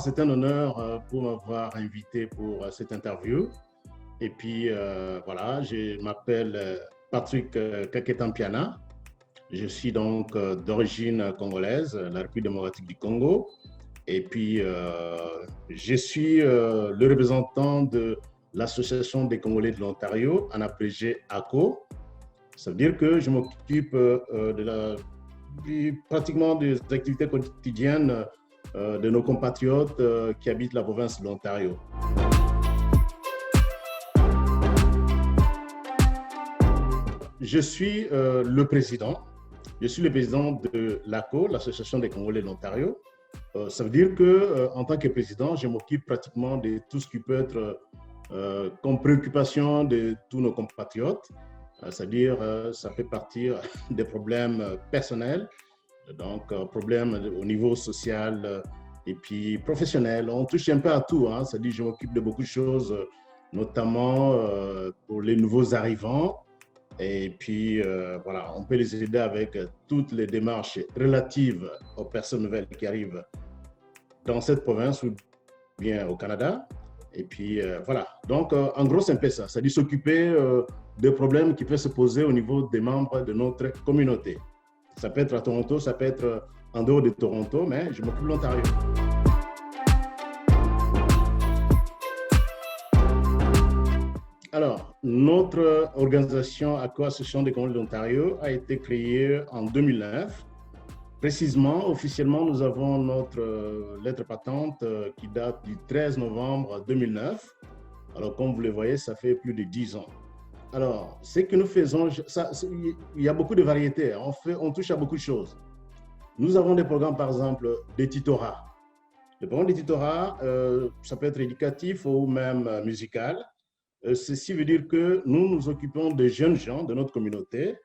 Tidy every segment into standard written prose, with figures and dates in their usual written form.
c'est un honneur pour m'avoir invité pour cette interview. Et puis, voilà, je m'appelle Patrick Kaketampiana. Je suis donc d'origine congolaise, la République démocratique du Congo. Et puis, je suis le représentant de l'Association des Congolais de l'Ontario, en abrégé ACO. Ça veut dire que je m'occupe pratiquement des activités quotidiennes de nos compatriotes qui habitent la province de l'Ontario. Je suis le président. Je suis le président de l'ACO, l'Association des Congolais de l'Ontario. Ça veut dire qu'en tant que président, je m'occupe pratiquement de tout ce qui peut être comme préoccupation de tous nos compatriotes. C'est-à-dire, ça fait partir des problèmes personnels, donc problèmes au niveau social et puis professionnel. On touche un peu à tout, hein. C'est-à-dire, je m'occupe de beaucoup de choses, notamment pour les nouveaux arrivants. Et puis, voilà, on peut les aider avec toutes les démarches relatives aux personnes nouvelles qui arrivent dans cette province ou bien au Canada. Et puis, voilà. Donc, en gros, c'est un peu ça. C'est-à-dire s'occuper des problèmes qui peuvent se poser au niveau des membres de notre communauté. Ça peut être à Toronto, ça peut être en dehors de Toronto, mais je m'occupe de l'Ontario. Alors, notre organisation ACO, Association des Congolais de l'Ontario, a été créée en 2009. Précisément, officiellement, nous avons notre lettre patente qui date du 13 novembre 2009. Alors, comme vous le voyez, ça fait plus de 10 ans. Alors, ce que nous faisons, il y a beaucoup de variétés. On touche à beaucoup de choses. Nous avons des programmes, par exemple, de tutorat. Le programme de tutorat, ça peut être éducatif ou même musical. Ceci veut dire que nous nous occupons des jeunes gens de notre communauté,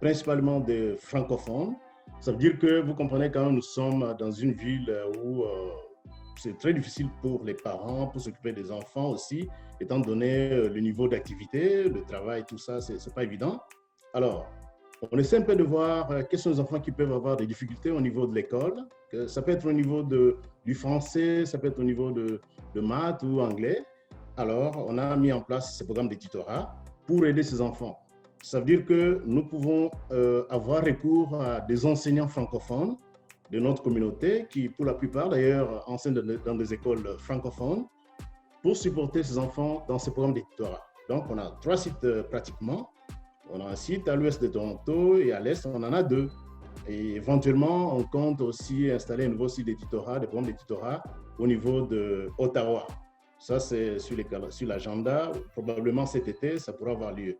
principalement des francophones. Ça veut dire que vous comprenez quand nous sommes dans une ville où c'est très difficile pour les parents, pour s'occuper des enfants aussi, étant donné le niveau d'activité, le travail, tout ça, c'est pas évident. Alors, on essaie un peu de voir quels sont les enfants qui peuvent avoir des difficultés au niveau de l'école. Ça peut être au niveau du français, ça peut être au niveau de maths ou anglais. Alors, on a mis en place ce programme de tutorat pour aider ces enfants. Ça veut dire que nous pouvons avoir recours à des enseignants francophones de notre communauté qui, pour la plupart d'ailleurs, enseignent dans des écoles francophones pour supporter ces enfants dans ce programme de tutorat. Donc, on a 3 sites pratiquement. On a un site à l'ouest de Toronto et à l'est, on en a 2. Et éventuellement, on compte aussi installer un nouveau site de tutorat, des programmes de tutorat au niveau d'Ottawa. Ça, c'est sur l'agenda. Probablement cet été, ça pourra avoir lieu.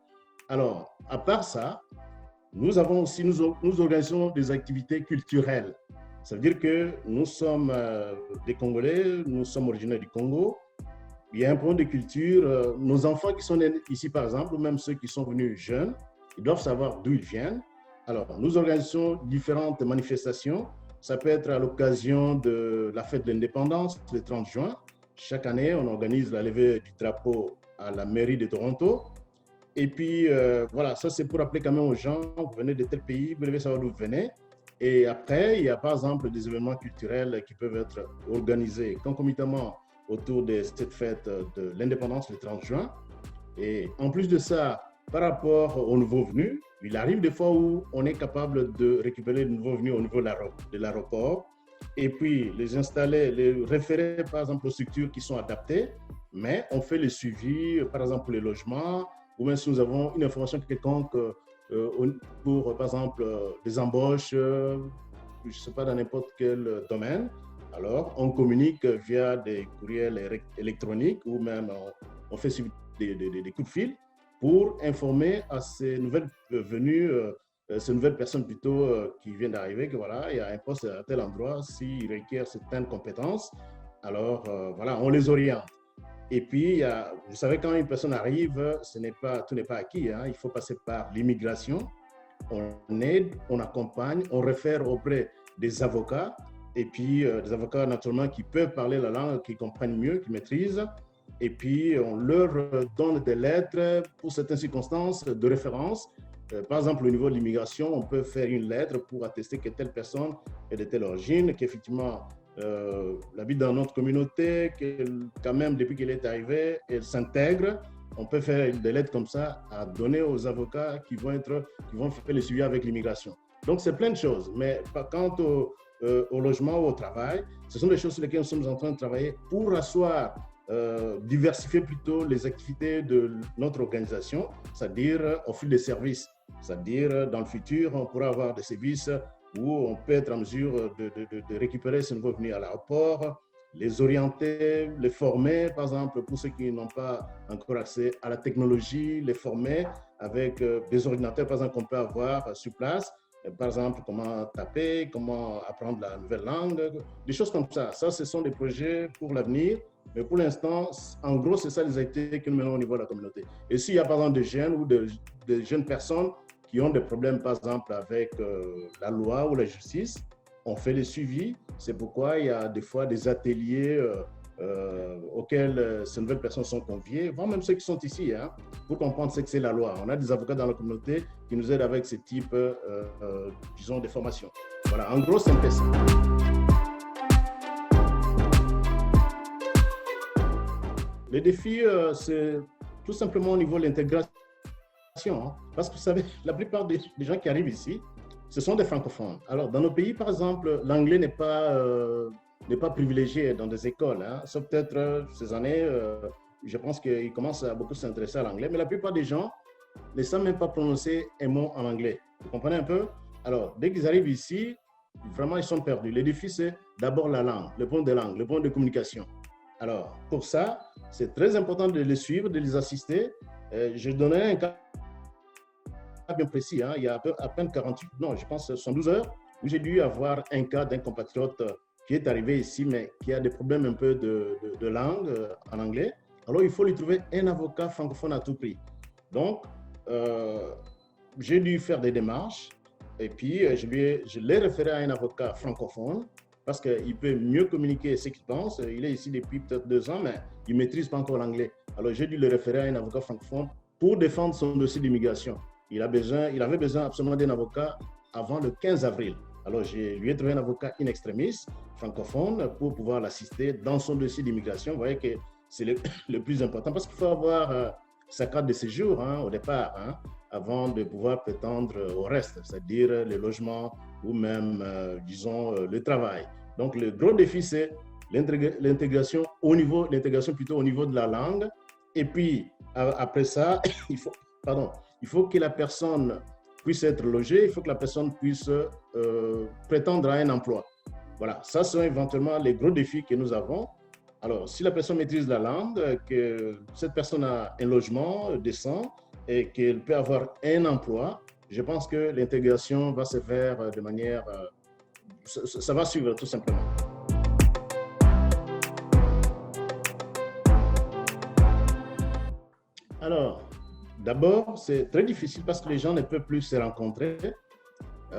Alors, à part ça, nous organisons des activités culturelles. Ça veut dire que nous sommes des Congolais, nous sommes originaires du Congo. Il y a un programme de culture. Nos enfants qui sont nés ici, par exemple, ou même ceux qui sont venus jeunes, ils doivent savoir d'où ils viennent. Alors, nous organisons différentes manifestations. Ça peut être à l'occasion de la fête de l'indépendance, le 30 juin. Chaque année, on organise la levée du drapeau à la mairie de Toronto. Et puis, voilà, ça c'est pour rappeler quand même aux gens, vous venez de tel pays, vous devez savoir d'où vous venez. Et après, il y a par exemple des événements culturels qui peuvent être organisés concomitamment autour de cette fête de l'indépendance le 30 juin. Et en plus de ça, par rapport aux nouveaux venus, il arrive des fois où on est capable de récupérer les nouveaux venus au niveau de l'aéroport et puis les installer, les référer par exemple aux structures qui sont adaptées, mais on fait le suivi, par exemple pour les logements, ou même si nous avons une information quelconque pour, par exemple, des embauches, je ne sais pas, dans n'importe quel domaine, alors on communique via des courriels électroniques ou même on fait suivre des coups de fil pour informer à ces nouvelles venues, ces nouvelles personnes plutôt qui viennent d'arriver, que voilà, il y a un poste à tel endroit, s'ils requièrent certaines compétences, alors voilà, on les oriente. Et puis, vous savez, quand une personne arrive, tout n'est pas acquis, hein. Il faut passer par l'immigration. On aide, on accompagne, on réfère auprès des avocats. Et puis, des avocats, naturellement, qui peuvent parler la langue, qui comprennent mieux, qui maîtrisent. Et puis, on leur donne des lettres pour certaines circonstances de référence. Par exemple, au niveau de l'immigration, on peut faire une lettre pour attester que telle personne est de telle origine, qu'effectivement, la vie dans notre communauté, quand même, depuis qu'elle est arrivée, elle s'intègre. On peut faire des lettres comme ça à donner aux avocats qui vont faire le suivi avec l'immigration. Donc, c'est plein de choses. Mais quant au logement ou au travail, ce sont des choses sur lesquelles nous sommes en train de travailler pour asseoir, diversifier plutôt les activités de notre organisation, c'est-à-dire offrir des services. C'est-à-dire, dans le futur, on pourra avoir des services où on peut être en mesure de récupérer ces nouveaux venus à l'aéroport, les orienter, les former, par exemple, pour ceux qui n'ont pas encore accès à la technologie, les former avec des ordinateurs, par exemple, qu'on peut avoir sur place. Par exemple, comment taper, comment apprendre la nouvelle langue, des choses comme ça. Ça, ce sont des projets pour l'avenir. Mais pour l'instant, en gros, c'est ça les activités que nous menons au niveau de la communauté. Et s'il y a, par exemple, des jeunes ou de jeunes personnes qui ont des problèmes, par exemple, avec la loi ou la justice, on fait le suivi. C'est pourquoi il y a des fois des ateliers auxquels ces nouvelles personnes sont conviées, voire même ceux qui sont ici, hein, pour comprendre ce que c'est la loi. On a des avocats dans la communauté qui nous aident avec ce type, disons, de formations. Voilà, en gros, c'est un peu ça. Les défis, c'est tout simplement au niveau de l'intégration. Hein, parce que vous savez, la plupart des gens qui arrivent ici, ce sont des francophones. Alors, dans nos pays, par exemple, l'anglais n'est pas privilégié dans des écoles. Hein. Sauf peut-être ces années, je pense qu'ils commencent à beaucoup s'intéresser à l'anglais. Mais la plupart des gens ne savent même pas prononcer un mot en anglais. Vous comprenez un peu? Alors, dès qu'ils arrivent ici, vraiment, ils sont perdus. Le défi, c'est d'abord la langue, le point de langue, le point de communication. Alors, pour ça, c'est très important de les suivre, de les assister. Je donnais un cas bien précis, hein, il y a à peine 48, non, je pense 112 heures, où j'ai dû avoir un cas d'un compatriote qui est arrivé ici, mais qui a des problèmes un peu de langue en anglais. Alors, il faut lui trouver un avocat francophone à tout prix. Donc, j'ai dû faire des démarches et puis je l'ai référé à un avocat francophone parce qu'il peut mieux communiquer ce qu'il pense. Il est ici depuis peut-être 2 ans, mais il ne maîtrise pas encore l'anglais. Alors, j'ai dû le référer à un avocat francophone pour défendre son dossier d'immigration. Il avait besoin absolument d'un avocat avant le 15 avril. Alors, je lui ai trouvé un avocat in extremis, francophone, pour pouvoir l'assister dans son dossier d'immigration. Vous voyez que c'est le plus important parce qu'il faut avoir sa carte de séjour hein, au départ, hein, avant de pouvoir prétendre au reste, c'est-à-dire le logement ou même, disons, le travail. Donc, le gros défi, c'est l'intégration plutôt au niveau de la langue. Et puis, après ça, il faut que la personne puisse être logée, il faut que la personne puisse prétendre à un emploi. Voilà, ça sont éventuellement les gros défis que nous avons. Alors, si la personne maîtrise la langue, que cette personne a un logement décent et qu'elle peut avoir un emploi, je pense que l'intégration va se faire de manière... ça va suivre tout simplement. Alors, d'abord, c'est très difficile parce que les gens ne peuvent plus se rencontrer.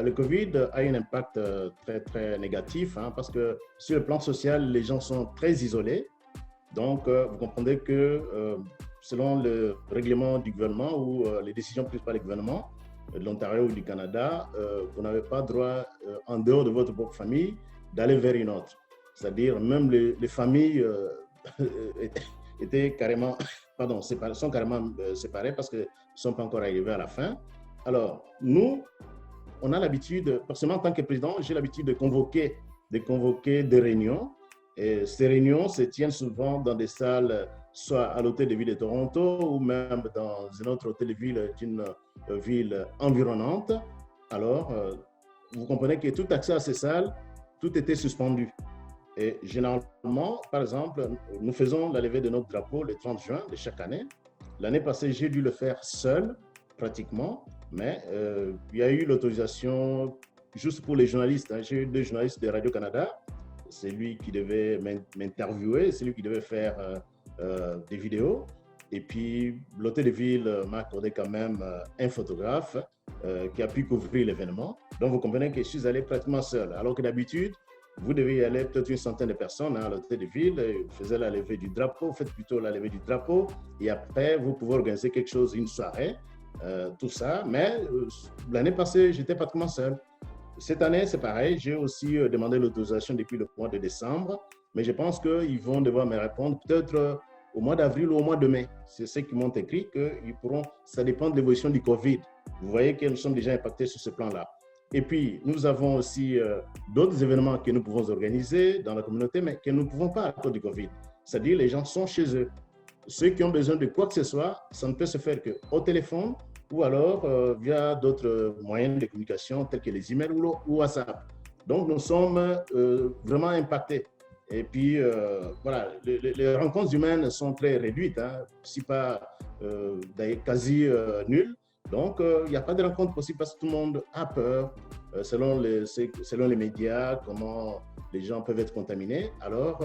Le Covid a un impact très, très négatif hein, parce que sur le plan social, les gens sont très isolés. Donc, vous comprenez que selon le règlement du gouvernement ou les décisions prises par le gouvernement de l'Ontario ou du Canada, vous n'avez pas droit, en dehors de votre propre famille, d'aller vers une autre. C'est-à-dire, même les familles étaient carrément, sont carrément séparées parce qu'ils ne sont pas encore arrivés à la fin. Alors, nous, on a l'habitude, personnellement en tant que président, j'ai l'habitude de convoquer des réunions. Et ces réunions se tiennent souvent dans des salles, soit à l'hôtel de ville de Toronto ou même dans un autre hôtel de ville d'une ville environnante. Alors, vous comprenez que tout accès à ces salles, tout était suspendu. Et généralement, par exemple, nous faisons la levée de notre drapeau le 30 juin de chaque année. L'année passée, j'ai dû le faire seul, pratiquement, mais il y a eu l'autorisation juste pour les journalistes. Hein. J'ai eu 2 journalistes de Radio-Canada. C'est lui qui devait m'interviewer, c'est lui qui devait faire des vidéos. Et puis, l'hôtel de ville m'a accordé quand même un photographe qui a pu couvrir l'événement. Donc, vous comprenez que je suis allé pratiquement seul. Alors que d'habitude, vous devez y aller peut-être une centaine de personnes hein, à l'hôtel de ville. Vous faites la levée du drapeau, faites plutôt la levée du drapeau. Et après, vous pouvez organiser quelque chose, une soirée, tout ça. Mais l'année passée, j'étais pratiquement seul. Cette année, c'est pareil. J'ai aussi demandé l'autorisation depuis le mois de décembre, mais je pense qu'ils vont devoir me répondre peut-être au mois d'avril ou au mois de mai. C'est ce qu'ils m'ont écrit, qu'ils pourront, ça dépend de l'évolution du Covid. Vous voyez que nous sommes déjà impactés sur ce plan-là. Et puis, nous avons aussi d'autres événements que nous pouvons organiser dans la communauté, mais que nous ne pouvons pas à cause du Covid. C'est-à-dire, les gens sont chez eux. Ceux qui ont besoin de quoi que ce soit, ça ne peut se faire qu'au téléphone ou alors via d'autres moyens de communication tels que les emails ou WhatsApp. Donc, nous sommes vraiment impactés. Et puis, voilà, les rencontres humaines sont très réduites, hein, si pas quasi nulles. Donc, il n'y a pas de rencontre possible parce que tout le monde a peur, selon les médias, comment les gens peuvent être contaminés. Alors,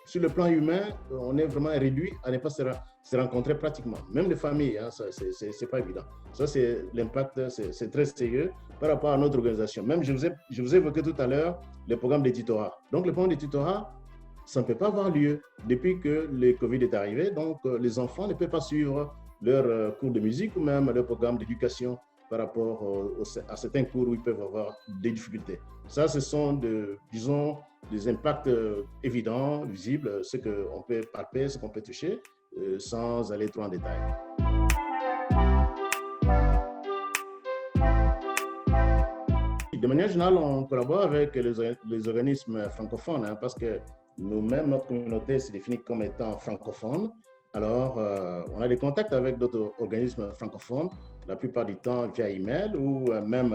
sur le plan humain, on est vraiment réduit à ne pas se rencontrer pratiquement. Même les familles, hein, c'est pas évident. Ça, c'est l'impact, c'est très sérieux par rapport à notre organisation. Même, je vous ai évoqué tout à l'heure le programme des tutorats. Donc, le programme des tutorats, ça ne peut pas avoir lieu depuis que le Covid est arrivé. Donc, les enfants ne peuvent pas suivre leur cours de musique ou même leur programme d'éducation par rapport à certains cours où ils peuvent avoir des difficultés. Ça, ce sont, disons, des impacts évidents, visibles, ce qu'on peut palper, ce qu'on peut toucher, sans aller trop en détail. De manière générale, on collabore avec les organismes francophones, hein, parce que nous-mêmes, notre communauté se définit comme étant francophone. Alors, on a des contacts avec d'autres organismes francophones, la plupart du temps via email ou même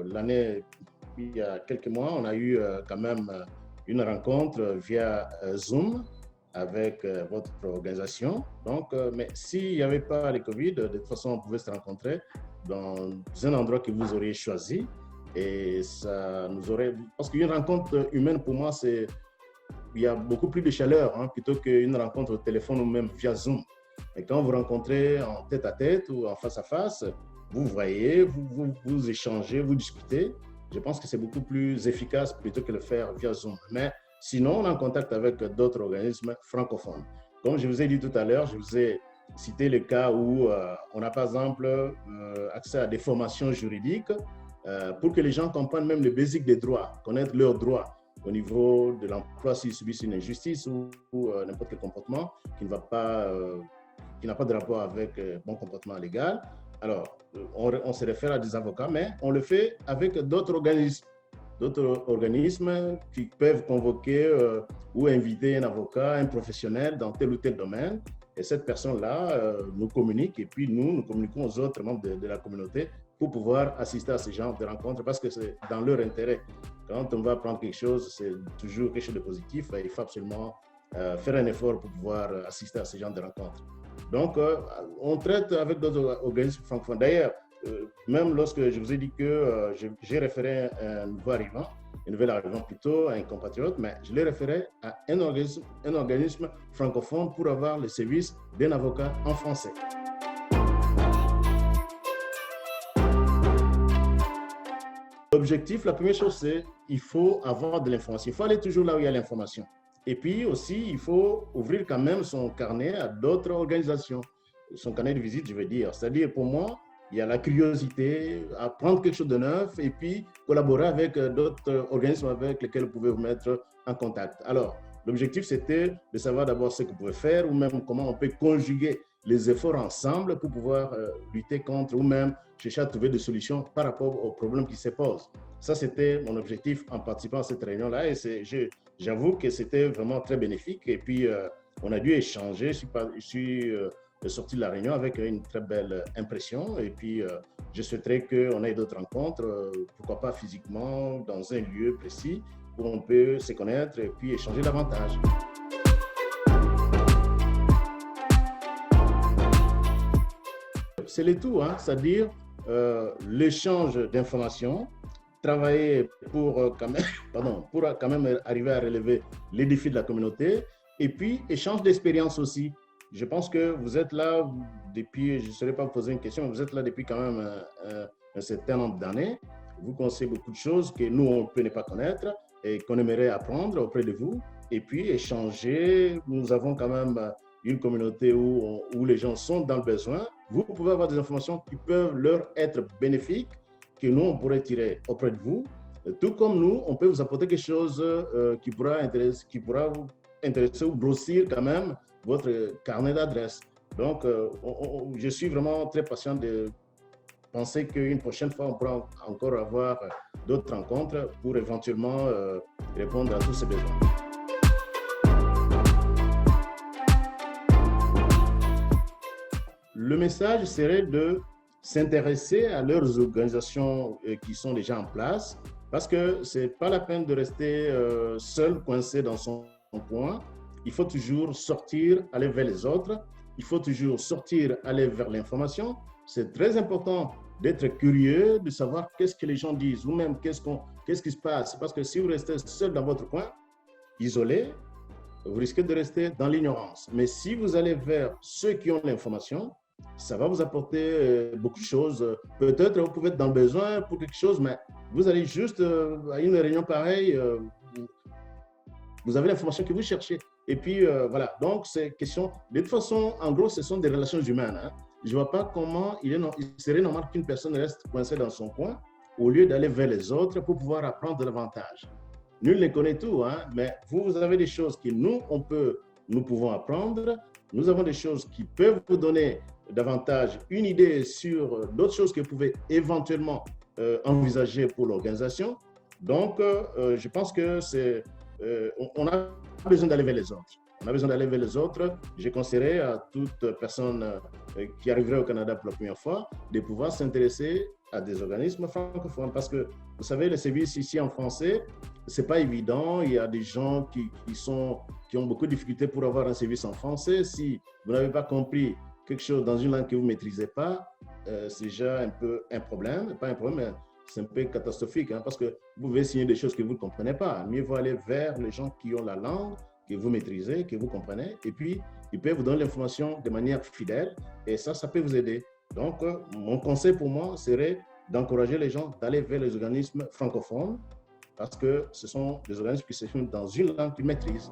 l'année, il y a quelques mois, on a eu quand même une rencontre via Zoom avec votre organisation. Donc, mais s'il n'y avait pas le Covid, de toute façon, on pouvait se rencontrer dans un endroit que vous auriez choisi et ça nous aurait... Parce qu'une rencontre humaine, pour moi, c'est... Il y a beaucoup plus de chaleur, hein, plutôt qu'une rencontre au téléphone ou même via Zoom. Et quand vous rencontrez en tête à tête ou en face à face, vous voyez, vous échangez, vous discutez. Je pense que c'est beaucoup plus efficace plutôt que de le faire via Zoom. Mais sinon, on est en contact avec d'autres organismes francophones. Comme je vous ai dit tout à l'heure, je vous ai cité le cas où on a par exemple accès à des formations juridiques pour que les gens comprennent même les basiques des droits, connaître leurs droits au niveau de l'emploi s'ils subissent une injustice ou n'importe quel comportement qui n'a pas de rapport avec bon comportement légal. Alors, on se réfère à des avocats, mais on le fait avec d'autres organismes qui peuvent convoquer ou inviter un avocat, un professionnel dans tel ou tel domaine. Et cette personne-là nous communique et puis nous communiquons aux autres membres de la communauté pour pouvoir assister à ce genre de rencontres parce que c'est dans leur intérêt. Quand on va apprendre quelque chose, c'est toujours quelque chose de positif et il faut absolument faire un effort pour pouvoir assister à ce genre de rencontres. Donc, on traite avec d'autres organismes francophones. D'ailleurs, même lorsque je vous ai dit que j'ai référé un nouvel arrivant plutôt, un compatriote, mais je l'ai référé à un organisme francophone pour avoir le service d'un avocat en français. L'objectif, la première chose, c'est qu'il faut avoir de l'information. Il faut aller toujours là où il y a l'information. Et puis aussi, il faut ouvrir quand même son carnet à d'autres organisations. Son carnet de visite, je veux dire. C'est-à-dire, pour moi, il y a la curiosité, apprendre quelque chose de neuf et puis collaborer avec d'autres organismes avec lesquels vous pouvez vous mettre en contact. Alors, l'objectif, c'était de savoir d'abord ce que vous pouvez faire ou même comment on peut conjuguer les efforts ensemble pour pouvoir lutter contre ou même chercher à trouver des solutions par rapport aux problèmes qui se posent. Ça, c'était mon objectif en participant à cette réunion-là et j'avoue que c'était vraiment très bénéfique et puis on a dû échanger. Je suis sorti de la réunion avec une très belle impression et puis je souhaiterais qu'on ait d'autres rencontres, pourquoi pas physiquement, dans un lieu précis où on peut se connaître et puis échanger davantage. C'est le tout, hein, c'est-à-dire l'échange d'informations, travailler pour quand même arriver à relever les défis de la communauté et puis échange d'expérience aussi. Je pense que vous êtes là depuis, je ne saurais pas vous poser une question, vous êtes là depuis quand même un certain nombre d'années. Vous connaissez beaucoup de choses que nous, on peut ne pas connaître et qu'on aimerait apprendre auprès de vous. Et puis échanger, nous avons quand même une communauté où les gens sont dans le besoin. Vous pouvez avoir des informations qui peuvent leur être bénéfiques que nous, on pourrait tirer auprès de vous. Tout comme nous, on peut vous apporter quelque chose qui pourra vous intéresser ou grossir quand même votre carnet d'adresses. Donc, je suis vraiment très patient de penser qu'une prochaine fois, on pourra encore avoir d'autres rencontres pour éventuellement répondre à tous ces besoins. Le message serait de s'intéresser à leurs organisations qui sont déjà en place, parce que ce n'est pas la peine de rester seul, coincé dans son coin. Il faut toujours sortir, aller vers les autres. Il faut toujours sortir, aller vers l'information. C'est très important d'être curieux, de savoir qu'est-ce que les gens disent, ou même qu'est-ce qui se passe. Parce que si vous restez seul dans votre coin, isolé, vous risquez de rester dans l'ignorance. Mais si vous allez vers ceux qui ont l'information, ça va vous apporter beaucoup de choses. Peut-être vous pouvez être dans le besoin pour quelque chose, mais vous allez juste à une réunion pareille, vous avez l'information que vous cherchez. Et puis voilà, donc c'est question. De toute façon, en gros, ce sont des relations humaines. Hein. Je ne vois pas comment il serait normal qu'une personne reste coincée dans son coin au lieu d'aller vers les autres pour pouvoir apprendre davantage. Nul ne connaît tout, hein, mais vous avez des choses que nous pouvons apprendre. Nous avons des choses qui peuvent vous donner davantage une idée sur d'autres choses que vous pouvez éventuellement envisager pour l'organisation. Donc, je pense que on a besoin d'aller vers les autres. On a besoin d'aller vers les autres. Je conseillerais à toute personne qui arriverait au Canada pour la première fois de pouvoir s'intéresser à des organismes francophones parce que, vous savez, les services ici en français, c'est pas évident. Il y a des gens qui ont beaucoup de difficultés pour avoir un service en français. Si vous n'avez pas compris quelque chose dans une langue que vous ne maîtrisez pas, c'est déjà un peu un problème. Pas un problème, mais c'est un peu catastrophique hein, parce que vous pouvez signer des choses que vous ne comprenez pas. Mieux vaut aller vers les gens qui ont la langue, que vous maîtrisez, que vous comprenez, et puis ils peuvent vous donner l'information de manière fidèle, et ça peut vous aider. Donc, mon conseil pour moi serait d'encourager les gens d'aller vers les organismes francophones, parce que ce sont des organismes qui s'expriment dans une langue qu'ils maîtrisent.